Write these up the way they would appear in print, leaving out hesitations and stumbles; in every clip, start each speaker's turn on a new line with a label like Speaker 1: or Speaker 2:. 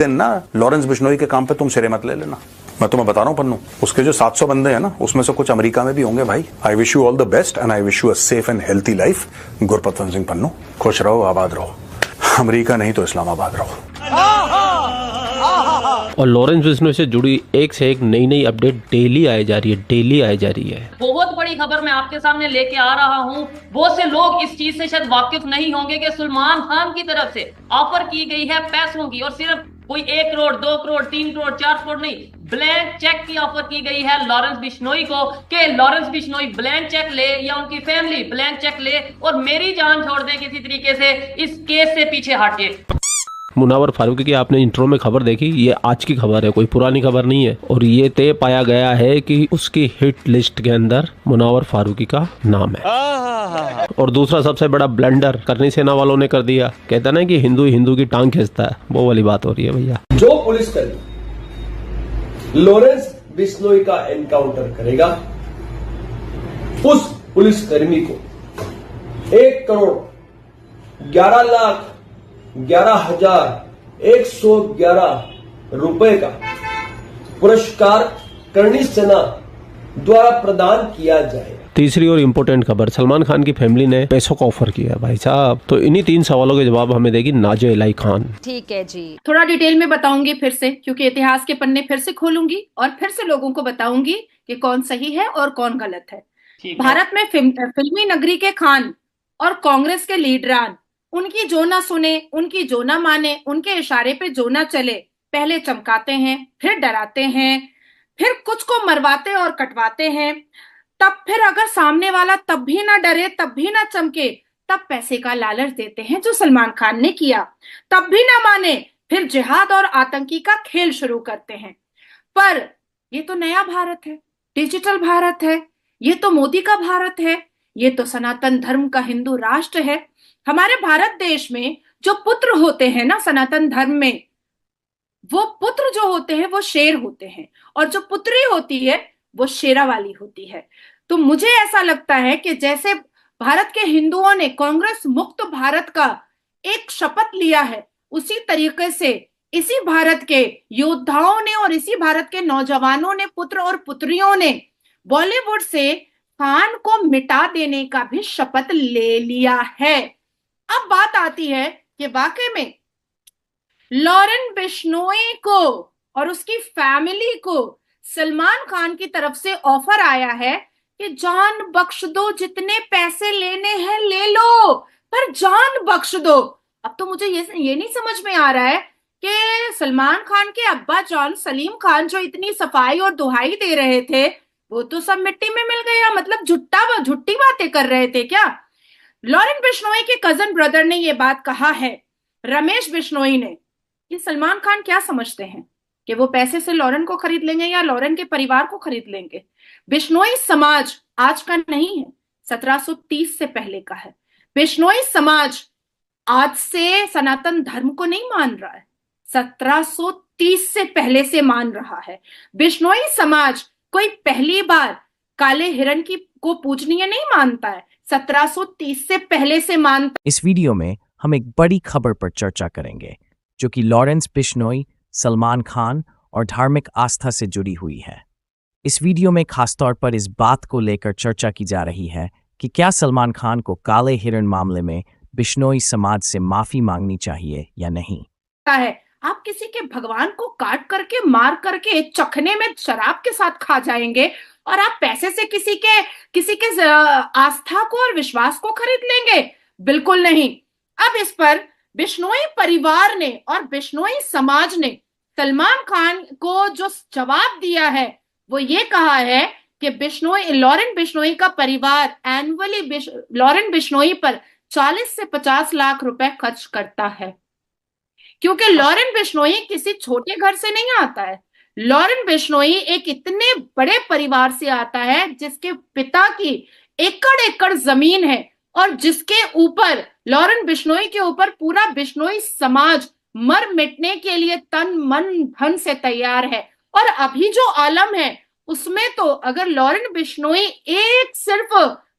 Speaker 1: दिन ना लॉरेंस बिश्नोई के काम पे तुम सिरे मत ले लेना। मैं तुम्हें बता रहा हूँ पन्नू, उसके जो 700 बंदे हैं ना, उसमें से कुछ अमेरिका में भी होंगे भाई। I wish you all the best and I wish you a safe and healthy life. Gurpatwant Singh Pannu, खुश रहो, आबाद रहो। अमेरिका नहीं तो इस्लामाबाद रहो।
Speaker 2: और लॉरेंस बिश्नोई से जुड़ी एक से एक नई नई अपडेट डेली आई जा रही है।
Speaker 3: बहुत बड़ी खबर मैं आपके सामने लेके आ रहा हूँ। बहुत से लोग इस चीज से शायद वाकिफ नहीं होंगे कि सलमान खान की तरफ से ऑफर की गई है पैसों की, और सिर्फ कोई 1 करोड़ 2 करोड़ 3 करोड़ 4 करोड़ नहीं, ब्लैंक चेक की ऑफर की गई है लॉरेंस बिश्नोई को कि लॉरेंस बिश्नोई ब्लैंक चेक ले या उनकी फैमिली ब्लैंक चेक ले और मेरी जान छोड़ दे किसी तरीके से, इस केस से पीछे हटे।
Speaker 2: मुनावर फारूकी की आपने इंट्रो में खबर देखी, ये आज की खबर है, कोई पुरानी खबर नहीं है। और ये तय पाया गया है कि उसकी हिट लिस्ट के अंदर मुनावर फारूकी का नाम है। और दूसरा सबसे बड़ा ब्लंडर करनी सेना वालों ने कर दिया। कहता ना कि हिंदू की टांग खींचता है, वो वाली बात हो रही है भैया।
Speaker 4: जो पुलिसकर्मी लॉरेंस बिश्नोई का एनकाउंटर करेगा, उस पुलिसकर्मी को 1 करोड़ 11,11,111 रुपए का पुरस्कार करनी सेना द्वारा प्रदान किया जाएगा।
Speaker 2: तीसरी और इम्पोर्टेंट खबर, सलमान खान की फैमिली ने पैसों का ऑफर किया भाई साहब। तो इन्हीं 3 सवालों के जवाब हमें देगी नाज़िया इलाही खान।
Speaker 5: ठीक है जी,
Speaker 6: थोड़ा डिटेल में बताऊंगी फिर से, क्योंकि इतिहास के पन्ने फिर से खोलूंगी और फिर से लोगों को बताऊंगी कि कौन सही है और कौन गलत है। भारत में फिल्मी नगरी के खान और कांग्रेस के लीडरान, उनकी जो ना सुने, उनकी जो ना माने, उनके इशारे पे जो ना चले, पहले चमकाते हैं, फिर डराते हैं, फिर कुछ को मरवाते और कटवाते हैं, तब फिर अगर सामने वाला तब भी ना डरे, तब भी ना चमके, तब पैसे का लालच देते हैं, जो सलमान खान ने किया। तब भी ना माने, फिर जिहाद और आतंकी का खेल शुरू करते हैं। पर ये तो नया भारत है, डिजिटल भारत है, ये तो मोदी का भारत है, ये तो सनातन धर्म का हिंदू राष्ट्र है। हमारे भारत देश में जो पुत्र होते हैं ना सनातन धर्म में, वो पुत्र जो होते हैं वो शेर होते हैं, और जो पुत्री होती है वो शेरा वाली होती है। तो मुझे ऐसा लगता है कि जैसे भारत के हिंदुओं ने कांग्रेस मुक्त भारत का एक शपथ लिया है, उसी तरीके से इसी भारत के योद्धाओं ने और इसी भारत के नौजवानों ने, पुत्र और पुत्रियों ने बॉलीवुड से खान को मिटा देने का भी शपथ ले लिया है। अब बात आती है कि वाकई में लॉरेंस बिश्नोई को और उसकी फैमिली को सलमान खान की तरफ से ऑफर आया है कि जान बख्श दो, जितने पैसे लेने हैं ले लो, पर जान बख्श दो। अब तो मुझे ये नहीं समझ में आ रहा है कि सलमान खान के अब्बा जान सलीम खान जो इतनी सफाई और दुहाई दे रहे थे, वो तो सब मिट्टी में मिल गया। मतलब झुट्टी बातें कर रहे थे क्या? लॉरेंस बिश्नोई के कजन ब्रदर ने ये बात कहा है, रमेश बिश्नोई ने, कि सलमान खान क्या समझते हैं कि वो पैसे से लॉरेन को खरीद लेंगे या लॉरेन के परिवार को खरीद लेंगे। बिश्नोई समाज आज का नहीं है, 1730 से पहले का है। बिश्नोई समाज आज से सनातन धर्म को नहीं मान रहा है, 1730 से पहले से मान रहा है। बिश्नोई समाज कोई पहली बार काले हिरण को पूजनीय नहीं मानता है, 1730 से पहले से मानता।
Speaker 7: इस वीडियो में हम एक बड़ी खबर पर चर्चा करेंगे जो कि लॉरेंस बिश्नोई, सलमान खान और धार्मिक आस्था से जुड़ी हुई है। इस वीडियो में खासतौर पर इस बात को लेकर चर्चा की जा रही है कि क्या सलमान खान को काले हिरण मामले में बिश्नोई समाज से माफी मांगनी चाहिए या नहीं।
Speaker 6: आप किसी के भगवान को काट करके, मार करके, चखने में शराब के साथ खा जाएंगे, और आप पैसे से किसी के आस्था को और विश्वास को खरीद लेंगे? बिल्कुल नहीं। अब इस पर बिश्नोई परिवार ने और बिश्नोई समाज ने सलमान खान को जो जवाब दिया है, वो ये कहा है कि लॉरेंस बिश्नोई का परिवार एनुअली लॉरेंस बिश्नोई पर 40 से 50 लाख रुपए खर्च करता है, क्योंकि लॉरेंस बिश्नोई किसी छोटे घर से नहीं आता है। लॉरेंस बिश्नोई एक इतने बड़े परिवार से आता है जिसके पिता की एकड़ एकड़ जमीन है, और जिसके ऊपर लॉरेंस बिश्नोई के ऊपर पूरा बिश्नोई समाज मर मिटने के लिए तन मन धन से तैयार है। और अभी जो आलम है उसमें तो अगर लॉरेंस बिश्नोई एक सिर्फ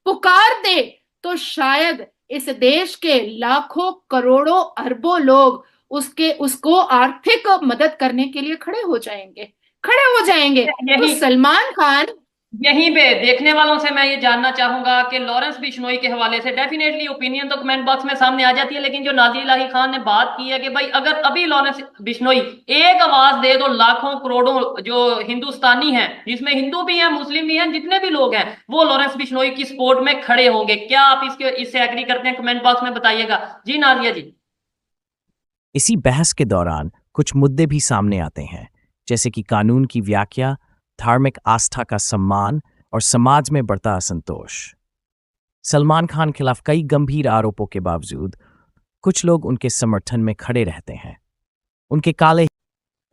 Speaker 6: पुकार दे तो शायद इस देश के लाखों करोड़ों अरबों लोग उसको आर्थिक मदद करने के लिए खड़े हो जाएंगे। तो सलमान खान,
Speaker 3: यहीं पे देखने वालों से मैं ये जानना चाहूंगा कि लॉरेंस बिश्नोई के हवाले से डेफिनेटली ओपिनियन तो कमेंट बॉक्स में सामने आ जाती है, लेकिन जो नाज़िर इलाही खान ने बात की है कि भाई अगर अभी लॉरेंस बिश्नोई एक आवाज दे तो लाखों करोड़ों जो हिंदुस्तानी हैं, जिसमें हिंदू भी हैं मुस्लिम भी हैं, जितने भी लोग हैं, वो लॉरेंस बिश्नोई की सपोर्ट में खड़े होंगे। क्या आप इससे एग्री करते हैं? कमेंट बॉक्स में बताइएगा। जी नाजिया जी।
Speaker 7: इसी बहस के दौरान कुछ मुद्दे भी सामने आते हैं, जैसे कि कानून की व्याख्या, धार्मिक आस्था का सम्मान और समाज में बढ़ता असंतोष। सलमान खान खिलाफ कई गंभीर आरोपों के बावजूद कुछ लोग उनके समर्थन में खड़े रहते हैं। उनके काले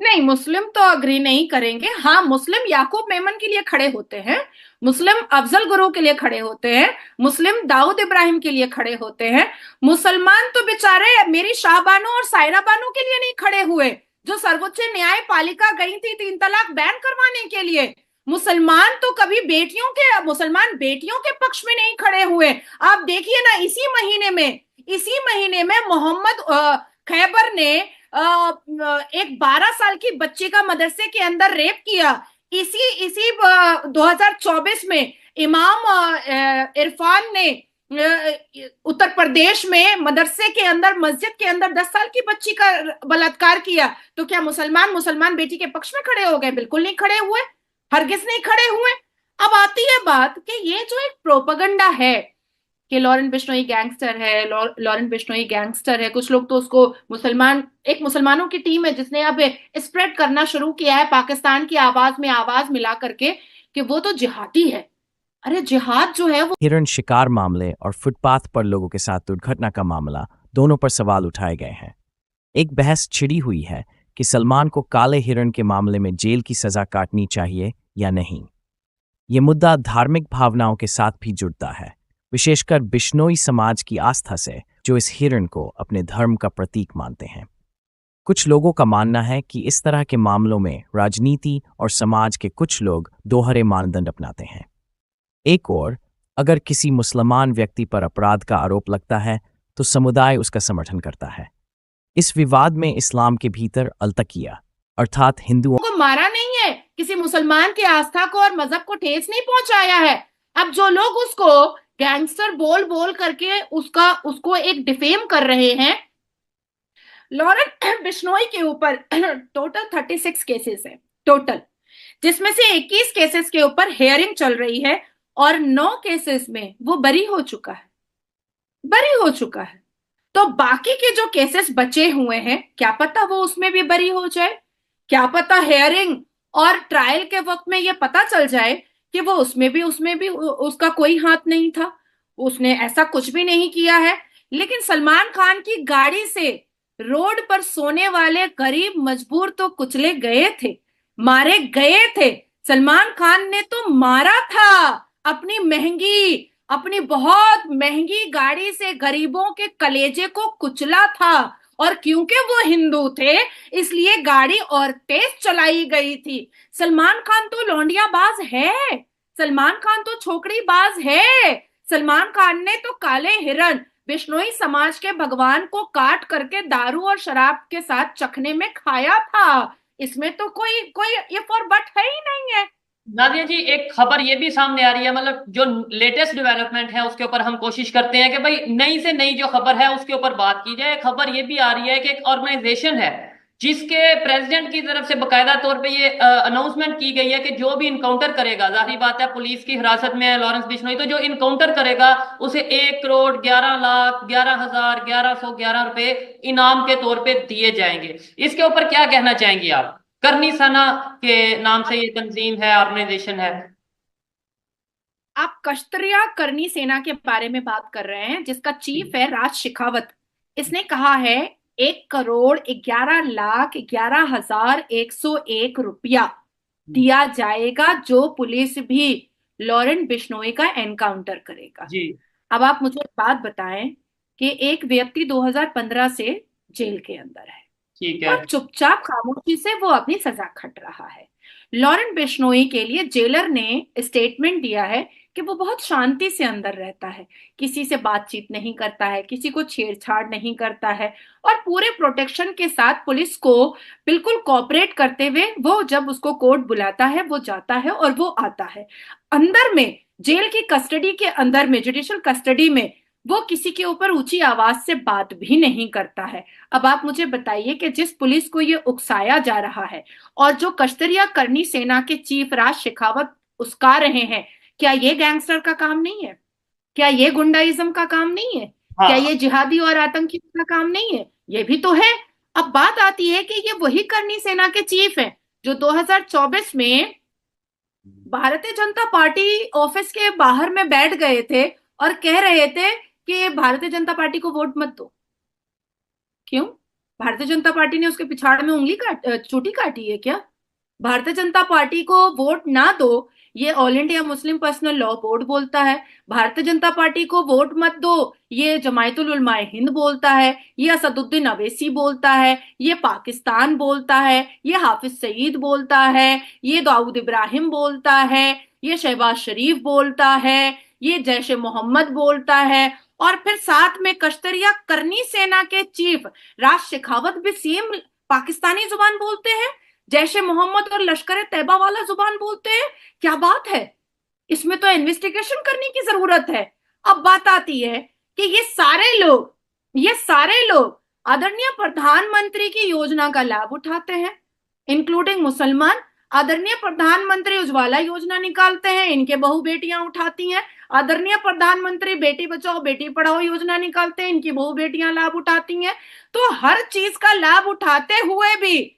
Speaker 6: नहीं, मुस्लिम तो अग्री नहीं करेंगे। हाँ, मुस्लिम याकूब मेमन के लिए खड़े होते हैं, मुस्लिम अफजल गुरु के लिए खड़े होते हैं, मुस्लिम दाऊद इब्राहिम के लिए खड़े होते हैं। मुसलमान तो बेचारे मेरी शाहबानो और सायरा बानो के लिए नहीं खड़े हुए, जो सर्वोच्च न्यायपालिका गई थी 3 तलाक बैन करवाने के लिए। मुसलमान तो कभी मुसलमान बेटियों के पक्ष में नहीं खड़े हुए। आप देखिए ना, इसी महीने में मोहम्मद खैबर ने एक 12 साल की बच्ची का मदरसे के अंदर रेप किया। इसी 2024 में इमाम इरफान ने उत्तर प्रदेश में मदरसे के अंदर, मस्जिद के अंदर 10 साल की बच्ची का बलात्कार किया। तो क्या मुसलमान बेटी के पक्ष में खड़े हो गए? बिल्कुल नहीं खड़े हुए, हरगिज नहीं खड़े हुए। अब आती है बात कि ये जो एक प्रोपेगेंडा है कि लॉरेंस बिश्नोई गैंगस्टर है, कुछ लोग तो उसको मुसलमानों की टीम है जिसने अब स्प्रेड करना शुरू किया है पाकिस्तान की आवाज में आवाज मिला करके कि वो तो जिहादी है। अरे जिहाद जो है वो
Speaker 7: हिरण शिकार मामले और फुटपाथ पर लोगों के साथ दुर्घटना का मामला, दोनों पर सवाल उठाए गए हैं। एक बहस छिड़ी हुई है कि सलमान को काले हिरण के मामले में जेल की सजा काटनी चाहिए या नहीं। ये मुद्दा धार्मिक भावनाओं के साथ भी जुड़ता है, विशेषकर बिश्नोई समाज की आस्था से, जो इस हिरण को अपने धर्म का प्रतीक मानते हैं। कुछ लोगों का मानना है कि इस तरह के मामलों में राजनीति और समाज के कुछ लोग दोहरे मानदंड अपनाते हैं। एक और, अगर किसी मुसलमान व्यक्ति पर अपराध का आरोप लगता है तो समुदाय उसका समर्थन करता है। इस विवाद में इस्लाम के भीतर अल्तकिया अर्थात हिंदुओं
Speaker 6: को मारा नहीं है, किसी मुसलमान की आस्था को और मजहब को ठेस नहीं पहुंचाया है। अब जो लोग उसको गैंगस्टर बोल करके उसको एक डिफेम कर रहे हैं, लॉरेंस बिश्नोई के ऊपर टोटल 36 केसेस है टोटल, जिसमें से 21 केसेस के ऊपर हियरिंग चल रही है और 9 केसेस में वो बरी हो चुका है। तो बाकी के जो केसेस बचे हुए हैं, क्या पता वो उसमें भी बरी हो जाए, क्या पता हियरिंग और ट्रायल के वक्त में ये पता चल जाए कि वो उसमें भी उसका कोई हाथ नहीं था, उसने ऐसा कुछ भी नहीं किया है। लेकिन सलमान खान की गाड़ी से रोड पर सोने वाले गरीब मजबूर तो कुचले गए थे, मारे गए थे। सलमान खान ने तो मारा था, अपनी बहुत महंगी गाड़ी से गरीबों के कलेजे को कुचला था। और क्योंकि वो हिंदू थे इसलिए गाड़ी और तेज चलाई गई थी। सलमान खान तो लौंडियाबाज है, सलमान खान तो छोकरीबाज है। सलमान खान ने तो काले हिरण बिश्नोई समाज के भगवान को काट करके दारू और शराब के साथ चखने में खाया था। इसमें तो कोई ये फॉर बट है ही नहीं है।
Speaker 3: नादिया जी, एक खबर ये भी सामने आ रही है, मतलब जो लेटेस्ट डेवलपमेंट है उसके ऊपर हम कोशिश करते हैं कि भाई नई से नई जो खबर है उसके ऊपर बात की जाए। खबर ये भी आ रही है कि एक ऑर्गेनाइजेशन है जिसके प्रेसिडेंट की तरफ से बकायदा तौर पे ये अनाउंसमेंट की गई है कि जो भी इनकाउंटर करेगा, जाहिर बात है पुलिस की हिरासत में है लॉरेंस बिश्नोई, तो जो इनकाउंटर करेगा उसे 1,11,11,11,11 रुपए इनाम के तौर पे दिए जाएंगे। इसके ऊपर क्या कहना चाहेंगे आप? करनी सना के नाम से ये तंजीम है, ऑर्गेनाइजेशन है।
Speaker 6: आप कश्तरिया करनी सेना के बारे में बात कर रहे हैं, जिसका चीफ है राज शेखावत। इसने कहा है 1,11,11,101 रुपया दिया जाएगा जो पुलिस भी लॉरेंस बिश्नोई का एनकाउंटर करेगा जी। अब आप मुझे एक बात बताएं कि एक व्यक्ति 2015 से जेल के अंदर है, ठीक है, और चुपचाप खामोशी से वो अपनी सजा खट रहा है। लॉरेंस बिश्नोई के लिए जेलर ने स्टेटमेंट दिया है कि वो बहुत शांति से अंदर रहता है, किसी से बातचीत नहीं करता है, किसी को छेड़छाड़ नहीं करता है और पूरे प्रोटेक्शन के साथ पुलिस को बिल्कुल कोऑपरेट करते हुए वो जब उसको कोर्ट बुलाता है वो जाता है और वो आता है। अंदर में जेल की कस्टडी के अंदर में, जुडिशियल कस्टडी में, वो किसी के ऊपर ऊंची आवाज से बात भी नहीं करता है। अब आप मुझे बताइए कि जिस पुलिस को ये उकसाया जा रहा है और जो कश्तरिया करनी सेना के चीफ राज शेखावत उस्का रहे हैं, क्या ये गैंगस्टर का काम नहीं है? क्या ये गुंडाइज्म का काम नहीं है? क्या ये जिहादी और आतंकी का काम नहीं है? ये भी तो है। अब बात आती है कि ये वही करनी सेना के चीफ हैं जो 2024 में भारतीय जनता पार्टी ऑफिस के बाहर में बैठ गए थे और कह रहे थे कि भारतीय जनता पार्टी को वोट मत दो। क्यों? भारतीय जनता पार्टी ने उसके पिछाड़ में चोटी काटी है क्या? भारतीय जनता पार्टी को वोट ना दो ये all India Muslim personal law board बोलता है। भारतीय जनता पार्टी को वोट मत दो ये जमायतुल उलमाए हिंद बोलता है, ये असदुद्दीन अवैसी बोलता है, ये पाकिस्तान बोलता है, ये हाफिज सईद बोलता है, ये दाऊद इब्राहिम बोलता है, ये शहबाज शरीफ बोलता है, ये जैश ए मोहम्मद बोलता है और फिर साथ में कश्तरिया करनी सेना के चीफ राज शेखावत भी सेम पाकिस्तानी जुबान बोलते हैं, जैश ए मोहम्मद और लश्कर तैयबा वाला जुबान बोलते हैं। क्या बात है? इसमें तो इन्वेस्टिगेशन करने की जरूरत है। अब बात आती है कि ये सारे लोग आदरणीय प्रधानमंत्री की योजना का लाभ उठाते हैं, इंक्लूडिंग मुसलमान। आदरणीय प्रधानमंत्री उज्ज्वला योजना निकालते हैं, इनके बहू बेटियां उठाती हैं। आदरणीय प्रधानमंत्री बेटी बचाओ बेटी पढ़ाओ योजना निकालते हैं, इनकी बहू बेटियां लाभ उठाती हैं। तो हर चीज का लाभ उठाते हुए भी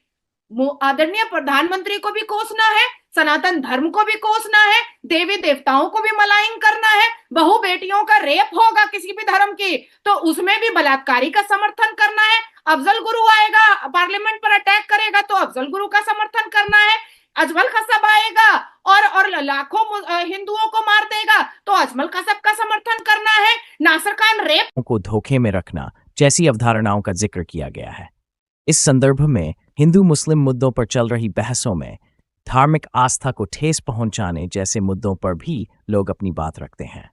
Speaker 6: आदरणीय प्रधानमंत्री को भी कोसना है, सनातन धर्म को भी कोसना है, देवी देवताओं को भी मलाइन करना है। बहू बेटियों का रेप होगा किसी भी धर्म की तो उसमें भी बलात्कारी का समर्थन करना है। अफजल गुरु आएगा पार्लियामेंट पर अटैक करेगा तो अफजल गुरु का समर्थन करना है। अजमल कसब आएगा और लाखों हिंदुओं को मार देगा तो अजमल कसब का समर्थन करना है। नासिर खान रेप
Speaker 7: को धोखे में रखना जैसी अवधारणाओं का जिक्र किया गया है। इस संदर्भ में हिंदू मुस्लिम मुद्दों पर चल रही बहसों में धार्मिक आस्था को ठेस पहुंचाने जैसे मुद्दों पर भी लोग अपनी बात रखते हैं।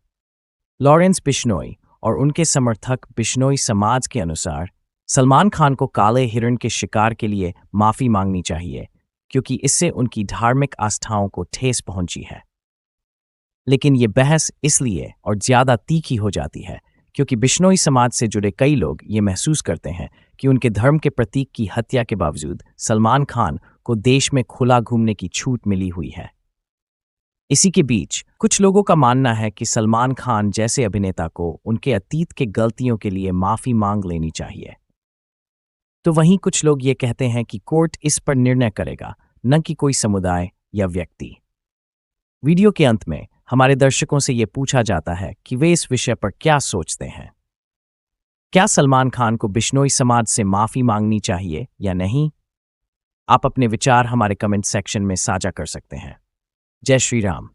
Speaker 7: लॉरेंस बिश्नोई और उनके समर्थक बिश्नोई समाज के अनुसार सलमान खान को काले हिरण के शिकार के लिए माफी मांगनी चाहिए क्योंकि इससे उनकी धार्मिक आस्थाओं को ठेस पहुंची है। लेकिन ये बहस इसलिए और ज्यादा तीखी हो जाती है क्योंकि बिश्नोई समाज से जुड़े कई लोग ये महसूस करते हैं कि उनके धर्म के प्रतीक की हत्या के बावजूद सलमान खान को देश में खुला घूमने की छूट मिली हुई है। इसी के बीच कुछ लोगों का मानना है कि सलमान खान जैसे अभिनेता को उनके अतीत के गलतियों के लिए माफी मांग लेनी चाहिए। तो वहीं कुछ लोग ये कहते हैं कि कोर्ट इस पर निर्णय करेगा, न कि कोई समुदाय या व्यक्ति। वीडियो के अंत में हमारे दर्शकों से ये पूछा जाता है कि वे इस विषय पर क्या सोचते हैं। क्या सलमान खान को बिश्नोई समाज से माफी मांगनी चाहिए या नहीं? आप अपने विचार हमारे कमेंट सेक्शन में साझा कर सकते हैं। जय श्री राम।